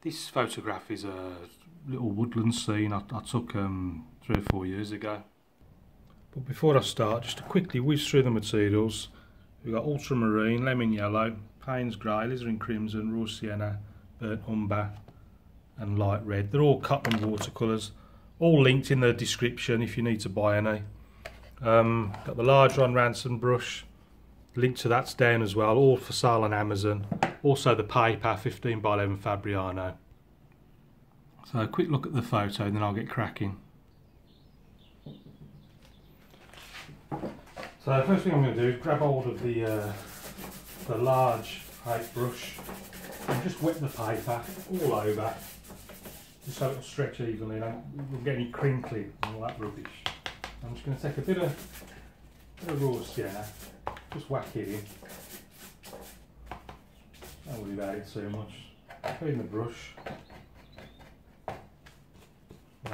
This photograph is a little woodland scene I took 3 or 4 years ago. But before I start, just to quickly whiz through the materials. We've got ultramarine, lemon yellow, Payne's grey, alizarin crimson, raw sienna, burnt umber and light red. They're all Cotman watercolours, all linked in the description if you need to buy any. Got the large Ron Ransom brush, link to that's down as well, all for sale on Amazon. Also the paper, 15 by 11 Fabriano. So a quick look at the photo and then I'll get cracking. So the first thing I'm going to do is grab hold of the large paintbrush and just wet the paper all over, just so it'll stretch evenly and we won't get any crinkling and all that rubbish. I'm just going to take a bit of raw sienna, just whack it in. Don't worry about it too much. Put in the brush. I'm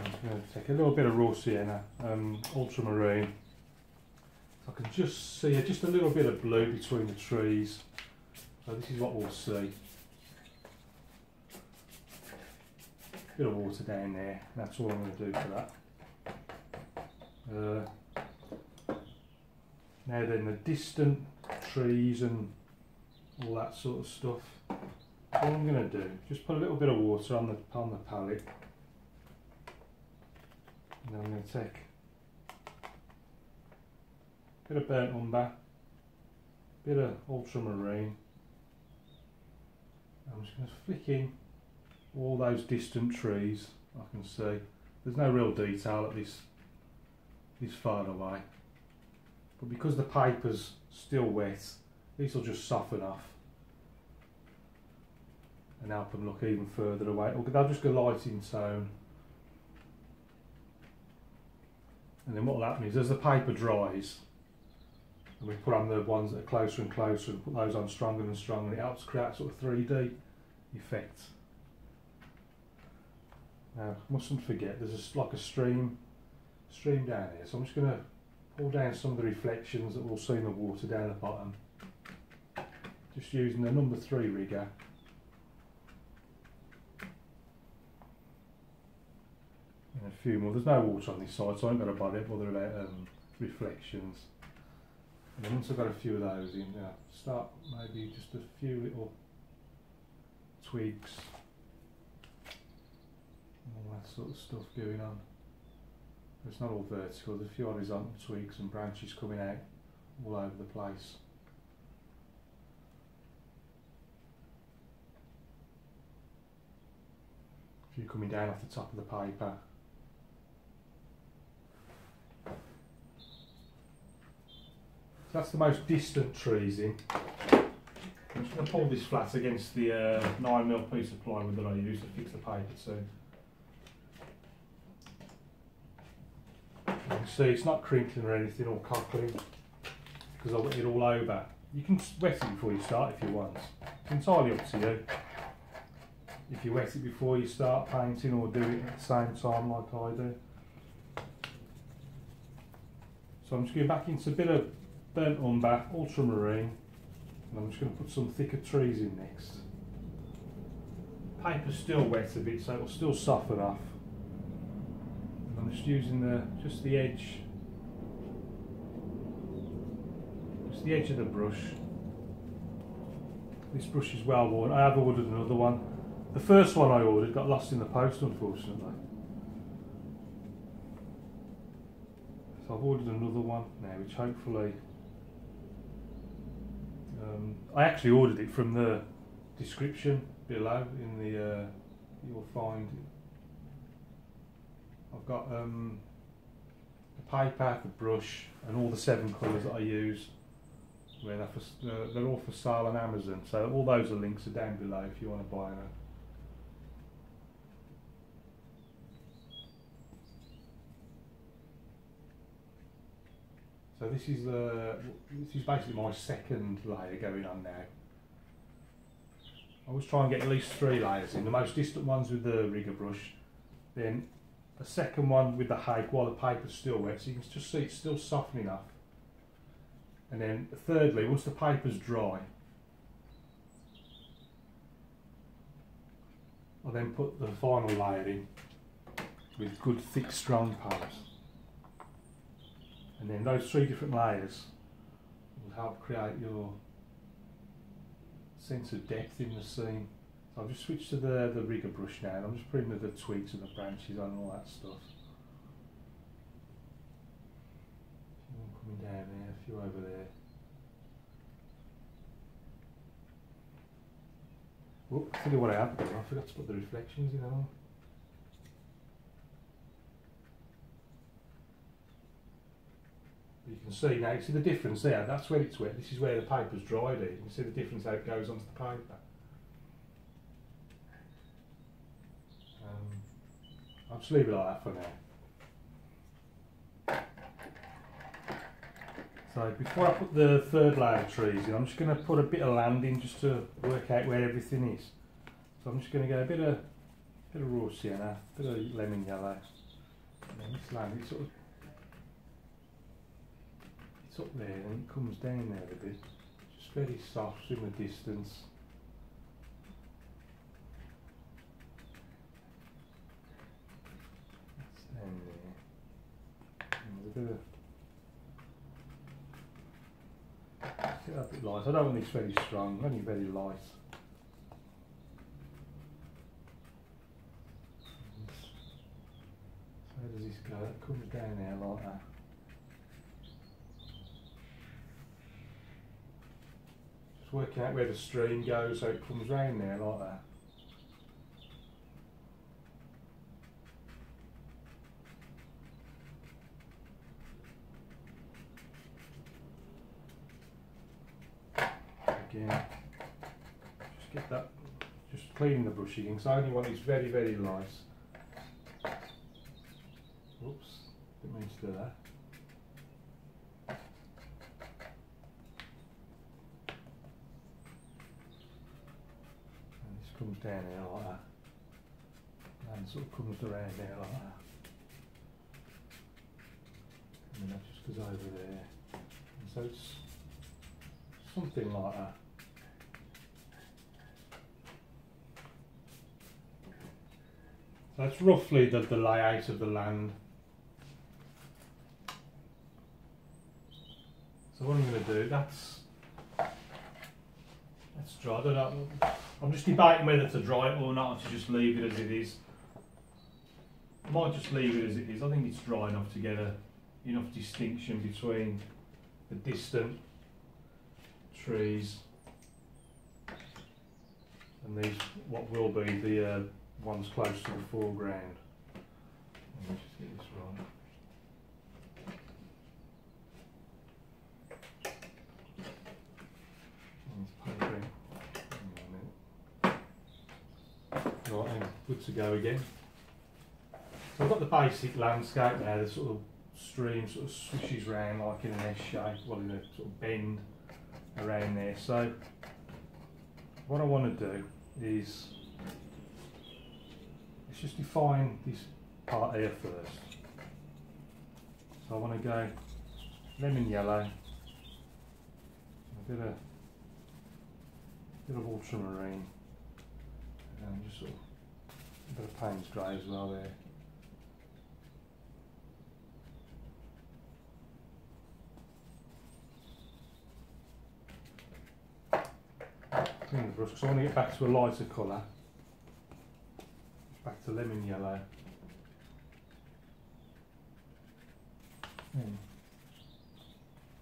just going to take a little bit of raw sienna, ultramarine. I can just see just a little bit of blue between the trees. So this is what we'll see. Bit of water down there. That's all I'm going to do for that. Now then, the distant trees and all that sort of stuff. What I'm going to do, just put a little bit of water on the palette. And then I'm going to take a bit of burnt umber, a bit of ultramarine. I'm just going to flick in all those distant trees. I can see there's no real detail at this far away, but because the paper's still wet, these will just soften off and help them look even further away. They'll just go light in tone. And then what will happen is as the paper dries, and we put on the ones that are closer and closer and put those on stronger and stronger, and it helps create sort of 3D effect. Now, mustn't forget, there's like a stream down here, so I'm just going to pull down some of the reflections that we'll see in the water down the bottom. Just using the number 3 rigger. And a few more. There's no water on this side, so I haven't got to bother about reflections. And then once I've got a few of those in, now start maybe just a few little twigs, all that sort of stuff going on. It's not all vertical, there's a few horizontal twigs and branches coming out all over the place. A few coming down off the top of the paper. So that's the most distant trees in. I'm just going to pull this flat against the 9mm piece of plywood that I use to fix the paper to. You can see it's not crinkling or anything or cockling because I wet it all over. You can wet it before you start if you want. It's entirely up to you. If you wet it before you start painting or do it at the same time like I do. So I'm just going back into a bit of burnt umber, ultramarine, and I'm just going to put some thicker trees in next. Paper's still wet a bit, so it'll still soften off. And I'm just using just the edge of the brush. This brush is well worn. I have ordered another one. The first one I ordered got lost in the post, unfortunately. So I've ordered another one now, which hopefully I actually ordered it from the description below in the you'll find I've got the paper, the brush and all the 7 colours that I use, where they're all for sale on Amazon, so all those links are down below if you want to buy them. So this is basically my second layer going on now. I always try and get at least 3 layers in, the most distant ones with the rigger brush, then a second one with the hake while the paper's still wet, so you can just see it's still softening up. And then thirdly, once the paper's dry, I'll then put the final layer in with good thick strong paint, and then those 3 different layers will help create your sense of depth in the scene. So I've just switched to the rigger brush now, and I'm just putting the twigs and the branches on and all that stuff. One coming down there, a few over there. Oh, I'll tell you what I have done, I forgot to put the reflections in on. You can see now, you see the difference there, that's where it's wet, this is where the paper's dried in. You can see the difference how it goes onto the paper. I'll just leave it like that for now. So before I put the 3rd layer of trees in, I'm just going to put a bit of land in just to work out where everything is. So I'm just going to get a bit of raw sienna, a bit of lemon yellow, and then this land, it's up there and it comes down there a bit, just very soft in the distance. That's down there. And there's a bit of, get that a bit light. I don't want this very strong, only very light. So where does this go? It comes down there like that. Just working out where the stream goes so it comes round there like that. Again, just get that, just cleaning the brush again, because I only want it very, very light. Oops, didn't mean to do that. And this comes down here like that, and sort of comes around there like that. And then that just goes over there. And so it's something like that. So that's roughly the layout of the land. So what I'm going to do, that's dry. I don't know, I'm just debating whether to dry it or not, or to just leave it as it is. I might just leave it as it is. I think it's dry enough to get enough distinction between the distant trees and these, what will be the ones close to the foreground. Let me just get this right. Right, and good to go again. So I've got the basic landscape now, the sort of stream sort of swishes round like in an S shape, well in a sort of bend around there. So what I want to do is, let's just define this part here first. So I want to go lemon yellow, a bit of ultramarine, and just sort of a bit of Payne's grey as well there. Clean the brush because I want to get back to a lighter colour. Back to lemon yellow.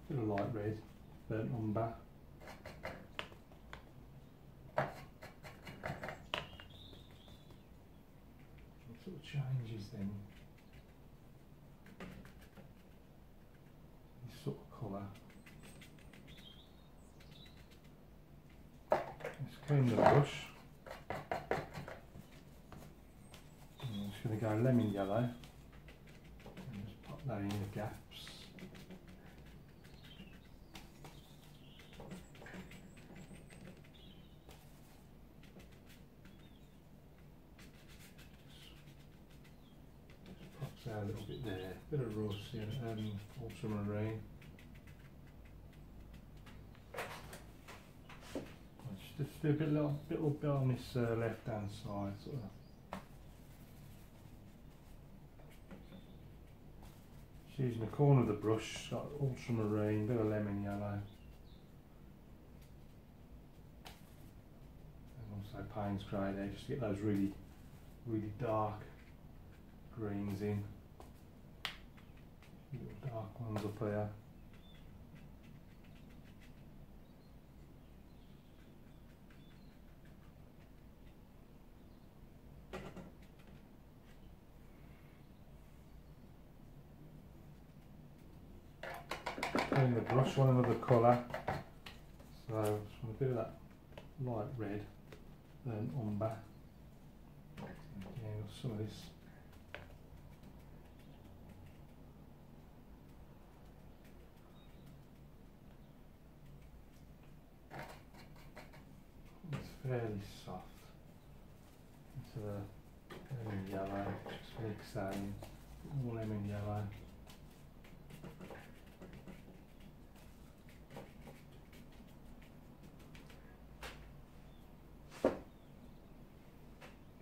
Bit of light red, burnt umber. It sort of changes then. This sort of colour. Let's clean the brush. I'm just going to go lemon yellow and just pop that in the gaps. Just pops out a little bit there, bit of raw ultramarine. Just do a little bit on this left hand side, sort of Just using the corner of the brush, got ultramarine, bit of lemon yellow. And also Payne's grey there, just to get those really dark greens in. Little dark ones up here. Putting the brush on another colour, so just want a bit of that light red, then umber. Again, some of this it's fairly soft into the lemon yellow, just mix that in, more lemon yellow.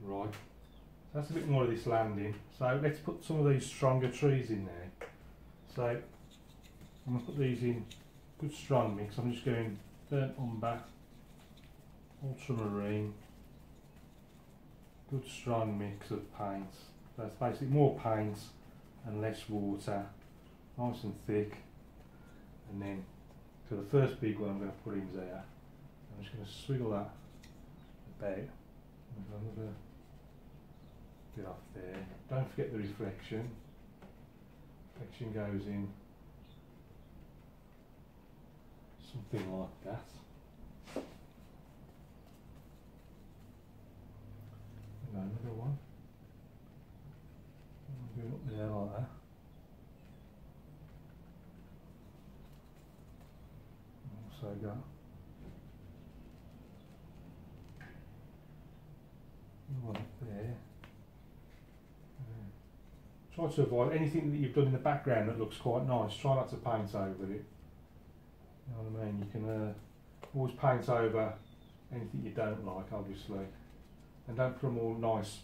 Right, so that's a bit more of this landing. So let's put some of these stronger trees in there. So I'm going to put these in good strong mix. I'm just going burnt umber, ultramarine, good strong mix of paints. That's basically more paints and less water, nice and thick. And then for the first big one I'm going to put in there, I'm just going to swiggle that about. Another bit off there. Don't forget the reflection. Reflection goes in something like that. And another one. Going up there like that. Also got one up there. Try to avoid anything that you've done in the background that looks quite nice. Try not to paint over it. You know what I mean? You can always paint over anything you don't like, obviously. And don't put them all nice,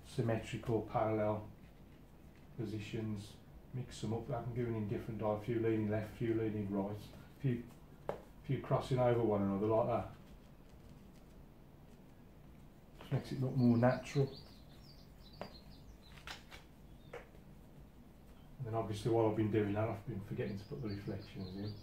symmetrical, parallel positions. Mix them up. Have them going in different directions. A few leaning left, a few leaning right, a few crossing over one another like that. Just makes it look more natural. And then obviously while I've been doing that, I've been forgetting to put the reflections in.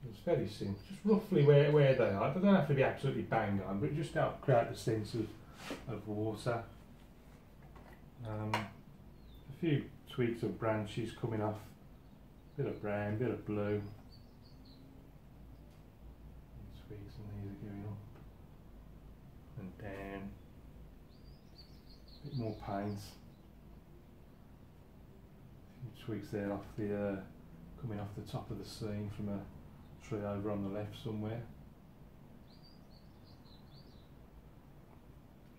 It's very simple, just roughly where they are. They don't have to be absolutely bang on, but just help create a sense of water. A few twigs of branches coming off, bit of brown, bit of blue. Twigs and these are going up and down. A bit more paint. A few twigs there off the coming off the top of the scene from a tree over on the left somewhere.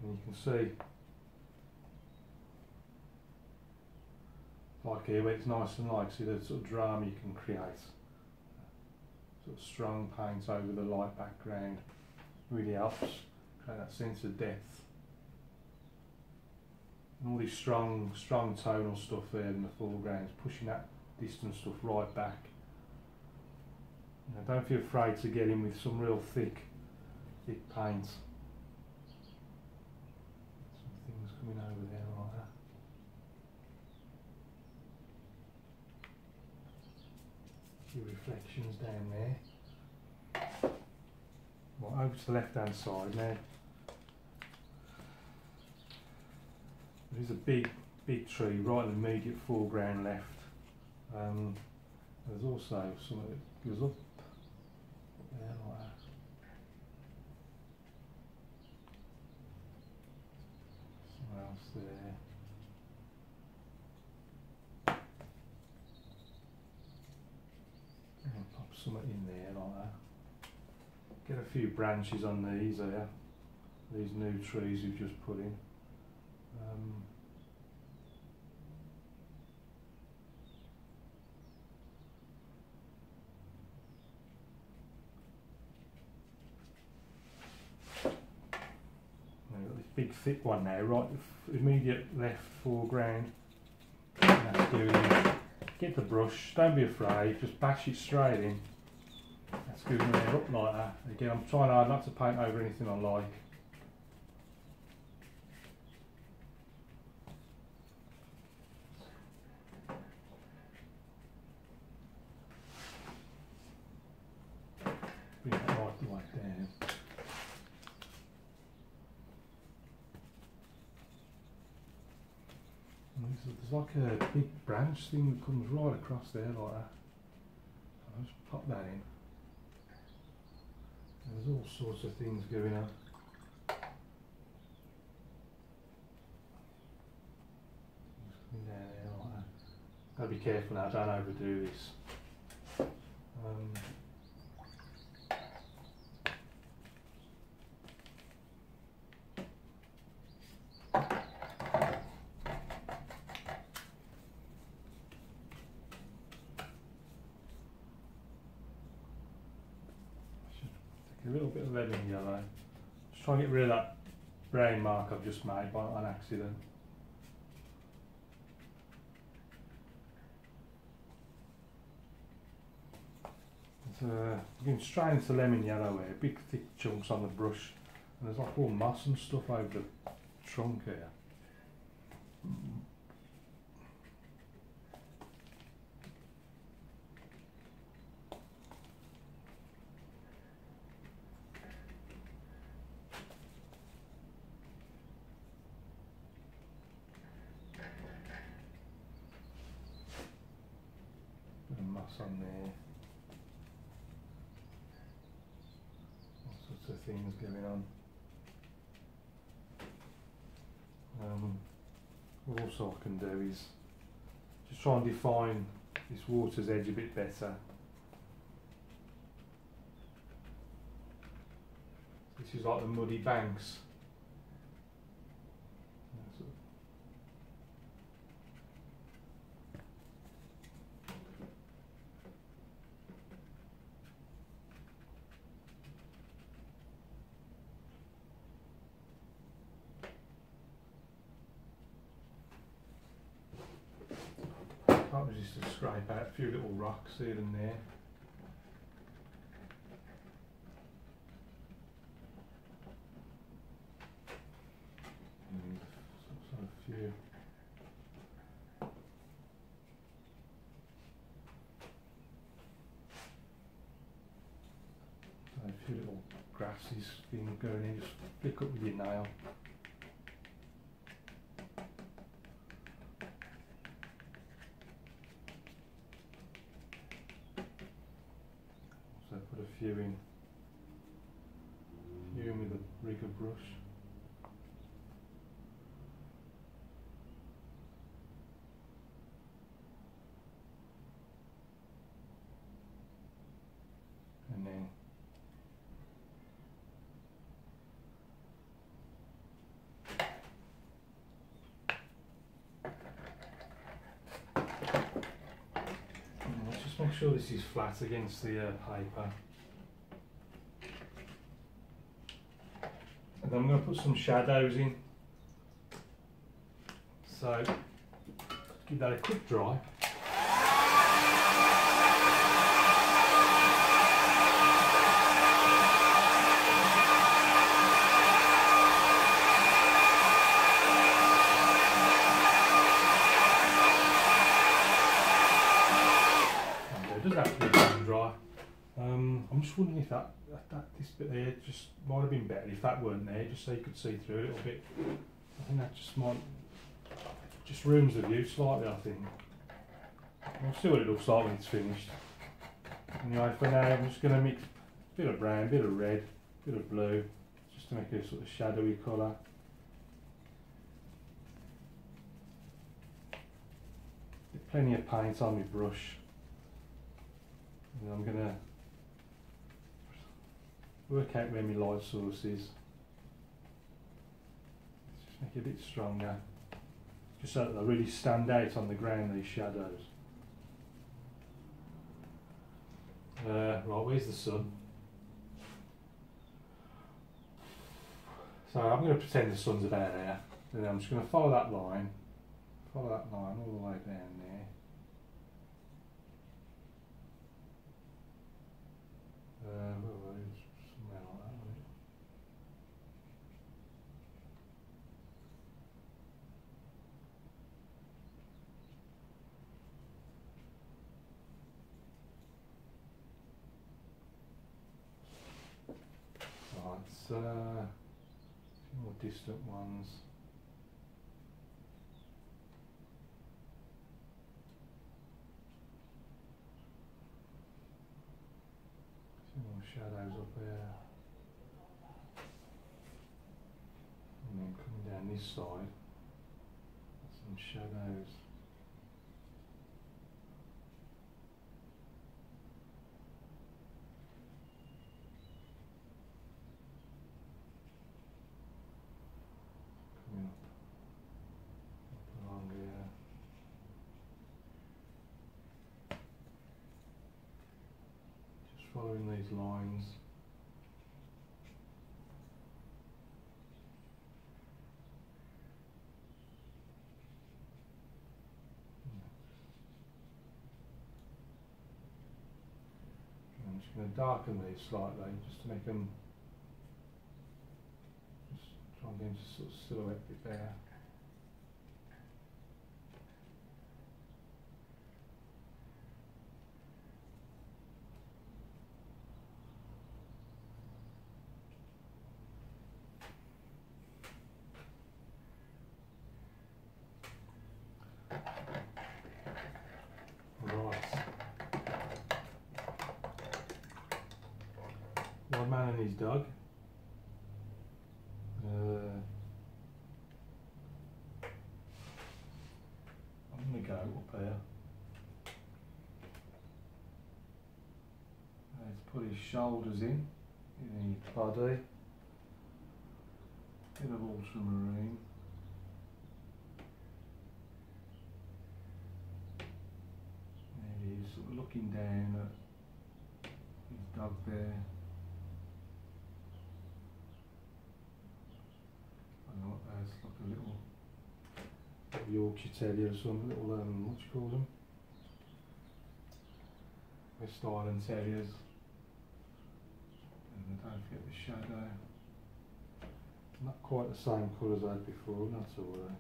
And you can see, like here where it's nice and light, see the sort of drama you can create. Sort of strong paint over the light background really helps create that sense of depth. And all this strong tonal stuff there in the foreground is pushing that distant stuff right back. Now, don't feel afraid to get in with some real thick paint. Some things coming over there like that. A few reflections down there. Well, over to the left hand side now. There is a big tree right in the immediate foreground left. There's also some that goes up there like that. Somewhere else there. And pop something in there like that. Get a few branches on these there. These new trees you've just put in. big thick one now, right immediate left foreground. And that's doing it. Get the brush, don't be afraid, just bash it straight in. That's good in there, up like that. Again, I'm trying hard not to paint over anything I like. Bring that right the way down. And there's like a big branch thing that comes right across there like that. I'll just pop that in. And there's all sorts of things going on. Just coming down there like that. Gotta be careful now, don't overdo this. A little bit of red and yellow. Just try and get rid of that brown mark I've just made on accident. You can strain into lemon yellow here, big thick chunks on the brush, and there's like all moss and stuff over the trunk here. Bit of moss on there. All sorts of things going on. What also I can do is just try and define this water's edge a bit better. This is like the muddy banks. That was just to scrape out a few little rocks here and there. And sort of few. So a few little grasses things going in, just flick up with your nail. Put a few in with a rigger brush. And then let's just make sure this is flat against the paper. And I'm going to put some shadows in. So give that a quick dry. And it does have to be dry. I'm just wondering if this bit there just might have been better if that weren't there, just so you could see through a little bit. I think that just ruins the view slightly, I think. We'll see what it looks like when it's finished. Anyway, for now I'm just going to mix a bit of brown, a bit of red, a bit of blue, just to make a sort of shadowy colour. Plenty of paint on my brush. And I'm going to work out where my light source is. Let's just make it a bit stronger, just so that they really stand out on the ground, these shadows. Right, where's the sun? So I'm going to pretend the sun's about there, then I'm just going to follow that line all the way down there. Somewhere like that, wasn't it? Right, a few more distant ones. Some more shadows up there. And then coming down this side, some shadows. Coming up along here. Just following these lines. I'm just going to darken these slightly just to make them, just try and get into sort of silhouette bit there. One man and his dog. I'm going to go up here. Let's put his shoulders in his body. Bit of ultramarine. There he is, sort of looking down at his dog there. There's like a little Yorkshire Terrier or some little, what do you call them? West Island Terriers. And don't forget the shadow. Not quite the same colour as I had before, not to worry.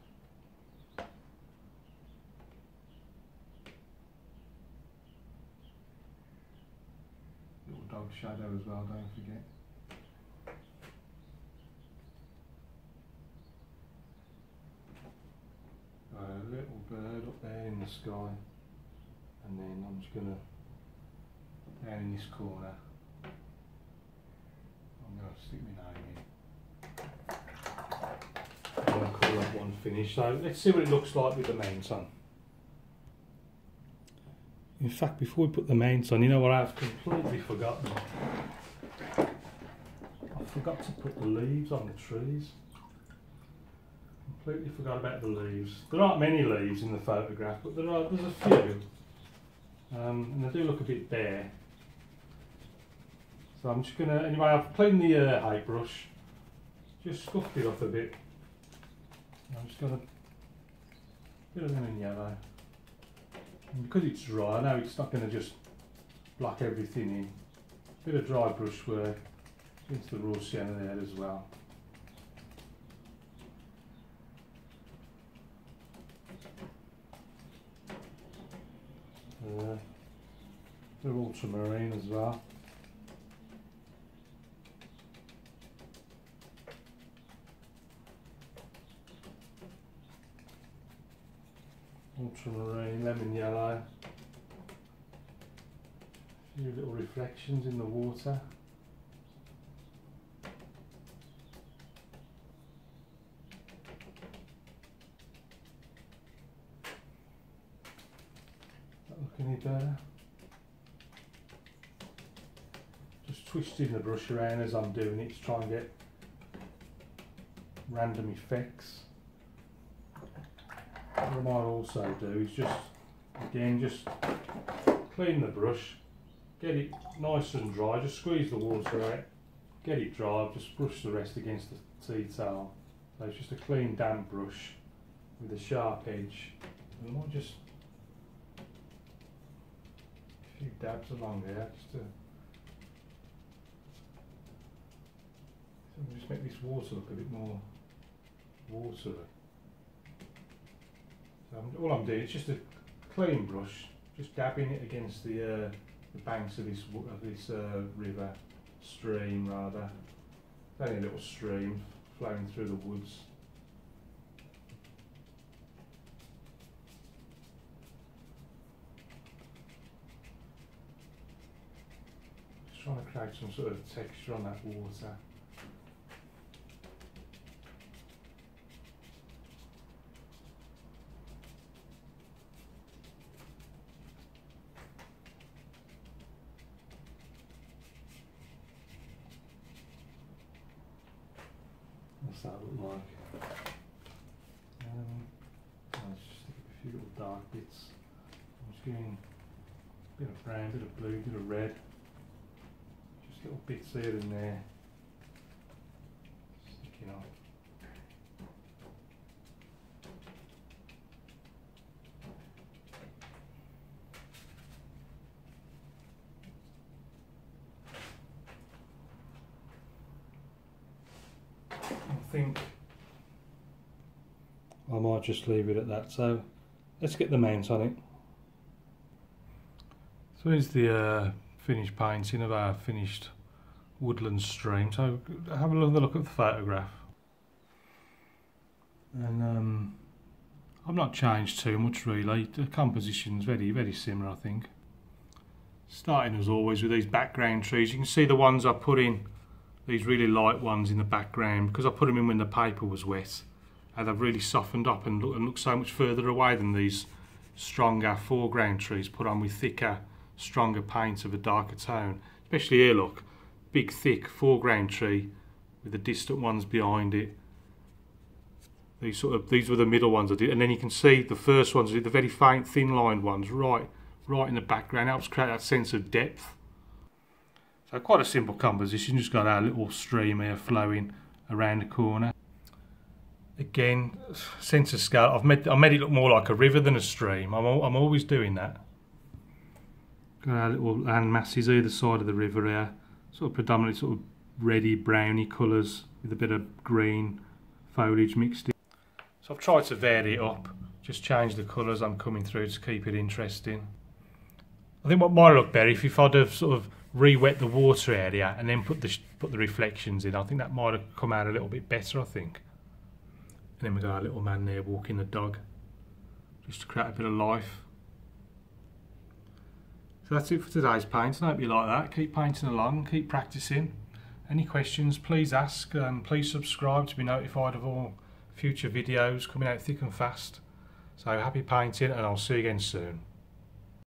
Little dog shadow as well, don't forget. A little bird up there in the sky, and then I'm just going to, down in this corner, I'm going to stick my name in. I'm going to call that one finished. So let's see what it looks like with the mounts on. In fact, before we put the mounts on, you know what I've completely forgotten? I forgot to put the leaves on the trees. Completely forgot about the leaves. There aren't many leaves in the photograph, but there's a few, and they do look a bit bare. So I'm just going to, anyway, I've cleaned the height brush, just scuffed it up a bit. I'm just going to bit of them in yellow. And because it's dry, I know it's not going to just block everything in. Bit of dry brushwork into the raw sienna there as well. They're ultramarine as well. Ultramarine, lemon yellow. A few little reflections in the water. Look any better? Just twisting the brush around as I'm doing it to try and get random effects. What I might also do is just, again, just clean the brush, get it nice and dry, just squeeze the water out, get it dry, I've just brushed the rest against the tea towel. So it's just a clean damp brush with a sharp edge. And I might just a few dabs along there just to just make this water look a bit more watery. So all I'm doing is just a clean brush, just dabbing it against the banks of this river, stream rather. Only a little stream flowing through the woods. Just trying to create some sort of texture on that water. What's that look like? Let's just stick a few little dark bits. I'm just getting a bit of brown, a bit of blue, a bit of red. Just little bits here and there. Sticking on. I think I might just leave it at that, so let's get the mount on it. So here's the finished painting of our finished woodland stream, so have another look at the photograph. And I've not changed too much really, the composition's very similar I think. Starting as always with these background trees, you can see the ones I put in, these really light ones in the background, because I put them in when the paper was wet, and they've really softened up and look so much further away than these stronger foreground trees put on with thicker, stronger paint of a darker tone. Especially here, look, big thick foreground tree with the distant ones behind it. These were the middle ones I did, and then you can see the first ones, the very faint, thin lined ones, right in the background. Helps create that sense of depth. So quite a simple composition, just got our little stream here flowing around the corner. Again, sense of scale, I made it look more like a river than a stream. I'm always doing that. Got our little land masses either side of the river here, sort of predominantly sort of reddy, browny colours with a bit of green foliage mixed in. So I've tried to vary it up, just change the colours I'm coming through to keep it interesting. I think what might look better if I'd have sort of re-wet the water area and then put the reflections in. I think that might have come out a little bit better, I think. And then we got our little man there walking the dog, just to create a bit of life. So that's it for today's painting. I hope you like that. Keep painting along, keep practicing. Any questions, please ask, and please subscribe to be notified of all future videos coming out thick and fast. So happy painting, and I'll see you again soon.